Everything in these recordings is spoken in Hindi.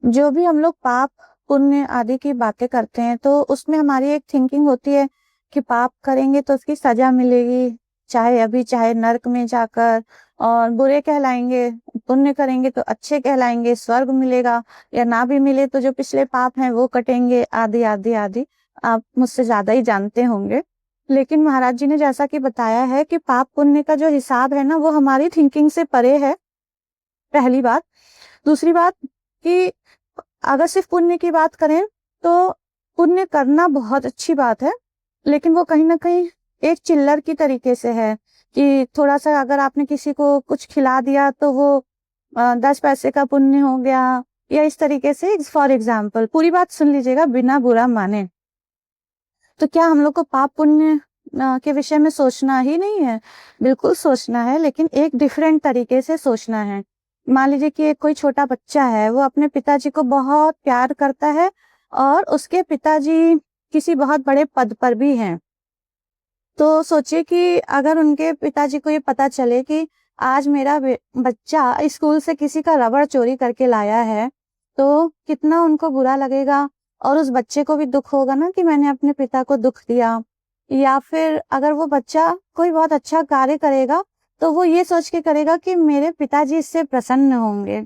जो भी हम लोग पाप पुण्य आदि की बातें करते हैं तो उसमें हमारी एक थिंकिंग होती है कि पाप करेंगे तो उसकी सजा मिलेगी, चाहे अभी चाहे नरक में जाकर, और बुरे कहलाएंगे, पुण्य करेंगे तो अच्छे कहलाएंगे, स्वर्ग मिलेगा, या ना भी मिले तो जो पिछले पाप हैं वो कटेंगे, आदि आदि आदि। आप मुझसे ज्यादा ही जानते होंगे। लेकिन महाराज जी ने जैसा कि बताया है कि पाप पुण्य का जो हिसाब है ना वो हमारी थिंकिंग से परे है, पहली बात। दूसरी बात कि अगर सिर्फ पुण्य की बात करें तो पुण्य करना बहुत अच्छी बात है, लेकिन वो कहीं ना कहीं एक चिल्लर की तरीके से है कि थोड़ा सा अगर आपने किसी को कुछ खिला दिया तो वो 10 पैसे का पुण्य हो गया, या इस तरीके से। फॉर एग्जाम्पल, पूरी बात सुन लीजिएगा बिना बुरा माने। तो क्या हम लोग को पाप पुण्य के विषय में सोचना ही नहीं है? बिल्कुल सोचना है, लेकिन एक डिफरेंट तरीके से सोचना है। मान लीजिए कि एक कोई छोटा बच्चा है, वो अपने पिताजी को बहुत प्यार करता है और उसके पिताजी किसी बहुत बड़े पद पर भी हैं। तो सोचिए कि अगर उनके पिताजी को ये पता चले कि आज मेरा बच्चा स्कूल से किसी का रबड़ चोरी करके लाया है, तो कितना उनको बुरा लगेगा, और उस बच्चे को भी दुख होगा ना कि मैंने अपने पिता को दुख दिया। या फिर अगर वो बच्चा कोई बहुत अच्छा कार्य करेगा तो वो ये सोच के करेगा कि मेरे पिताजी इससे प्रसन्न होंगे।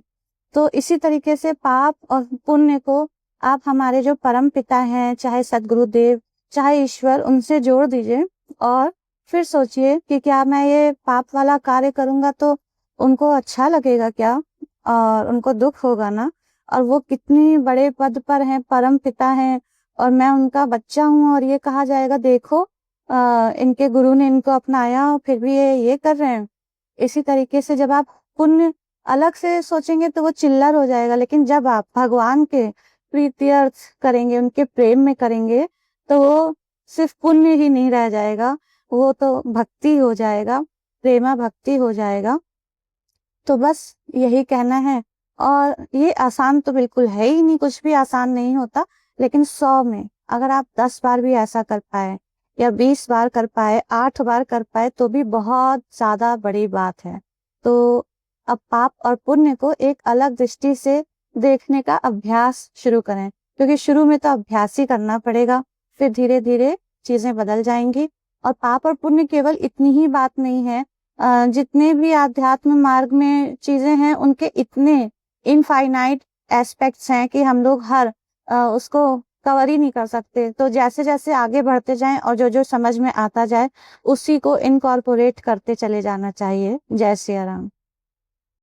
तो इसी तरीके से पाप और पुण्य को आप हमारे जो परम पिता हैं, चाहे सदगुरुदेव, चाहे ईश्वर, उनसे जोड़ दीजिए और फिर सोचिए कि क्या मैं ये पाप वाला कार्य करूंगा तो उनको अच्छा लगेगा क्या, और उनको दुख होगा ना। और वो कितनी बड़े पद पर हैं, परम पिता हैं, और मैं उनका बच्चा हूँ, और ये कहा जाएगा देखो इनके गुरु ने इनको अपनाया फिर भी ये कर रहे हैं। इसी तरीके से जब आप पुण्य अलग से सोचेंगे तो वो चिल्लर हो जाएगा, लेकिन जब आप भगवान के प्रीत्यर्थ करेंगे, उनके प्रेम में करेंगे, तो वो सिर्फ पुण्य ही नहीं रह जाएगा, वो तो भक्ति हो जाएगा, प्रेमा भक्ति हो जाएगा। तो बस यही कहना है। और ये आसान तो बिल्कुल है ही नहीं, कुछ भी आसान नहीं होता, लेकिन 100 में अगर आप 10 बार भी ऐसा कर पाए, या 20 बार कर पाए, 8 बार कर पाए, तो भी बहुत ज्यादा बड़ी बात है। तो अब पाप और पुण्य को एक अलग दृष्टि से देखने का अभ्यास शुरू करें, क्योंकि शुरू में तो अभ्यास ही करना पड़ेगा, फिर धीरे धीरे चीजें बदल जाएंगी। और पाप और पुण्य केवल इतनी ही बात नहीं है, जितने भी आध्यात्म मार्ग में चीजें हैं उनके इतने इनफाइनाइट एस्पेक्ट्स हैं कि हम लोग हर उसको कवर ही नहीं कर सकते। तो जैसे जैसे आगे बढ़ते जाएं और जो जो समझ में आता जाए उसी को इनकॉर्पोरेट करते चले जाना चाहिए। जय सिया राम।